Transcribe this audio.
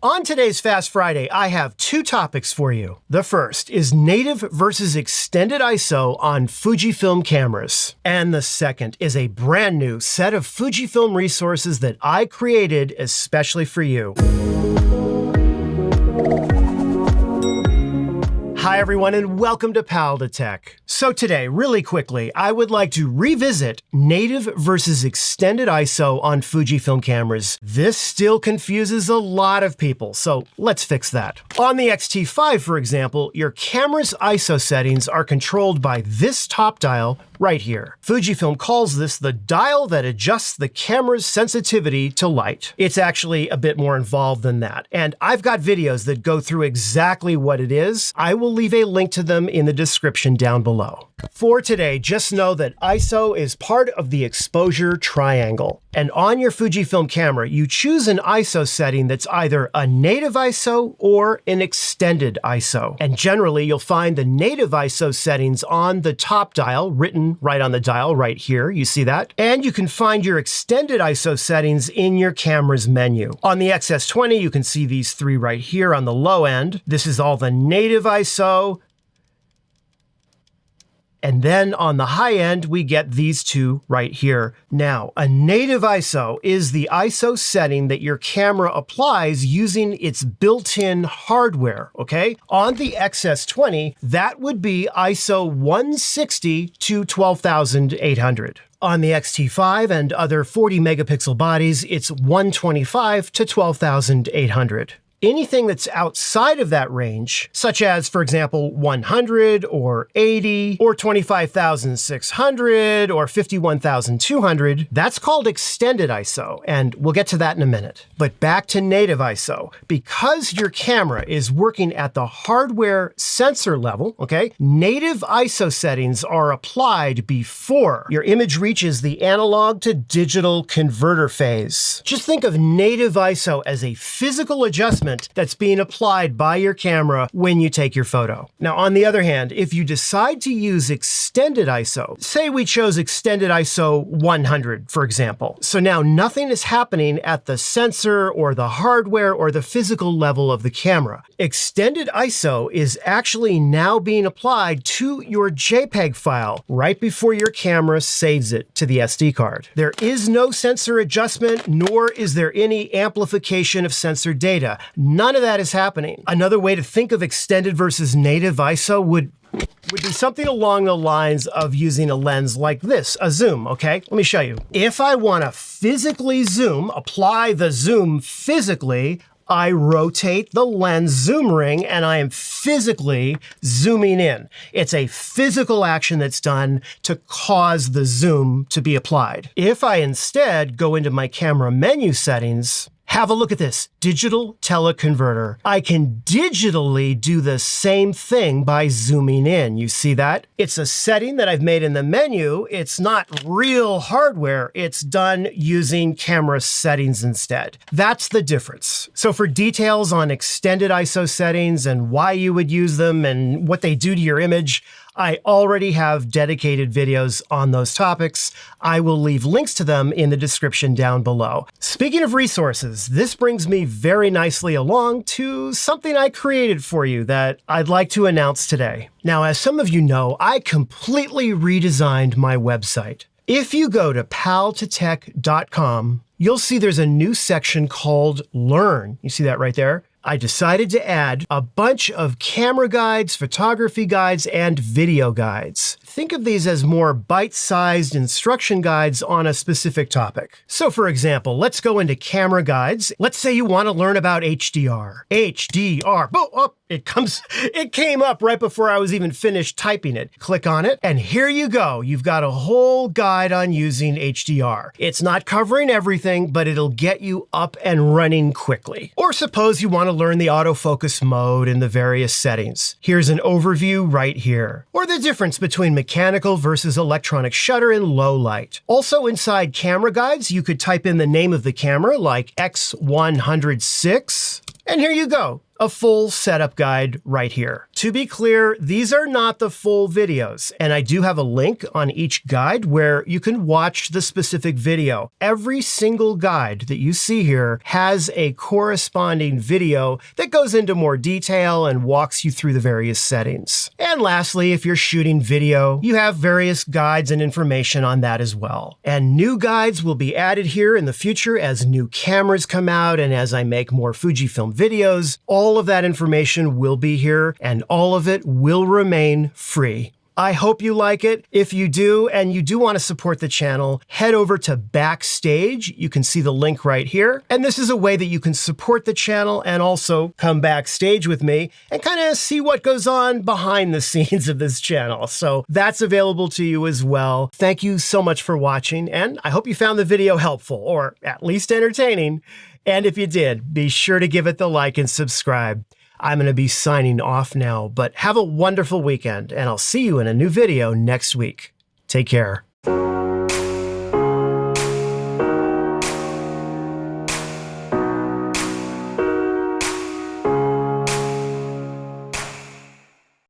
On today's Fast Friday, I have two topics for you. The first is native versus extended ISO on Fujifilm cameras. And the second is a brand new set of Fujifilm resources that I created especially for you. Hi everyone and welcome to Pal to Tech. So today, really quickly, I would like to revisit native versus extended ISO on Fujifilm cameras. This still confuses a lot of people, so let's fix that. On the X-T5, for example, your camera's ISO settings are controlled by this top dial right here. Fujifilm calls this the dial that adjusts the camera's sensitivity to light. It's actually a bit more involved than that, and I've got videos that go through exactly what it is. I will leave a link to them in the description down below. For today, just know that ISO is part of the exposure triangle. And on your Fujifilm camera, you choose an ISO setting that's either a native ISO or an extended ISO. And generally, you'll find the native ISO settings on the top dial, written right on the dial right here. You see that? And you can find your extended ISO settings in your camera's menu. On the XS20, you can see these three right here on the low end. This is all the native ISO. And then on the high end, we get these two right here. Now, a native ISO is the ISO setting that your camera applies using its built-in hardware, okay? On the XS20, that would be ISO 160 to 12,800. On the X-T5 and other 40 megapixel bodies, it's 125 to 12,800. Anything that's outside of that range, such as, for example, 100 or 80 or 25,600 or 51,200, that's called extended ISO, and we'll get to that in a minute. But back to native ISO. Because your camera is working at the hardware sensor level, okay, native ISO settings are applied before your image reaches the analog to digital converter phase. Just think of native ISO as a physical adjustment that's being applied by your camera when you take your photo. Now, on the other hand, if you decide to use extended ISO, say we chose extended ISO 100, for example. So now nothing is happening at the sensor or the hardware or the physical level of the camera. Extended ISO is actually now being applied to your JPEG file right before your camera saves it to the SD card. There is no sensor adjustment, nor is there any amplification of sensor data. None of that is happening. Another way to think of extended versus native ISO would be something along the lines of using a lens like this, a zoom, okay? Let me show you. If I want to physically zoom, apply the zoom physically, I rotate the lens zoom ring and I am physically zooming in. It's a physical action that's done to cause the zoom to be applied. If I instead go into my camera menu settings, have a look at this, digital teleconverter. I can digitally do the same thing by zooming in. You see that? It's a setting that I've made in the menu. It's not real hardware. It's done using camera settings instead. That's the difference. So for details on extended ISO settings and why you would use them and what they do to your image, I already have dedicated videos on those topics. I will leave links to them in the description down below. Speaking of resources, this brings me very nicely along to something I created for you that I'd like to announce today. Now, as some of you know, I completely redesigned my website. If you go to paltotech.com, you'll see there's a new section called Learn. You see that right there? I decided to add a bunch of camera guides, photography guides, and video guides. Think of these as more bite-sized instruction guides on a specific topic. So for example, let's go into camera guides. Let's say you want to learn about HDR. HDR, oh, it came up right before I was even finished typing it. Click on it, and here you go. You've got a whole guide on using HDR. It's not covering everything, but it'll get you up and running quickly. Or suppose you want to learn the autofocus mode and the various settings. Here's an overview right here. Or the difference between mechanical versus electronic shutter in low light. Also inside camera guides, you could type in the name of the camera like X106. And here you go. a full setup guide right here. To be clear, these are not the full videos, and I do have a link on each guide where you can watch the specific video. Every single guide that you see here has a corresponding video that goes into more detail and walks you through the various settings. And lastly, if you're shooting video, you have various guides and information on that as well. And new guides will be added here in the future as new cameras come out and as I make more Fujifilm videos. All of that information will be here and all of it will remain free. I hope you like it. If you do, and you do want to support the channel, head over to Backstage. You can see the link right here. And this is a way that you can support the channel and also come backstage with me and kind of see what goes on behind the scenes of this channel. So that's available to you as well. Thank you so much for watching, and I hope you found the video helpful, or at least entertaining. And if you did, be sure to give it the like and subscribe. I'm going to be signing off now, but have a wonderful weekend, and I'll see you in a new video next week. Take care.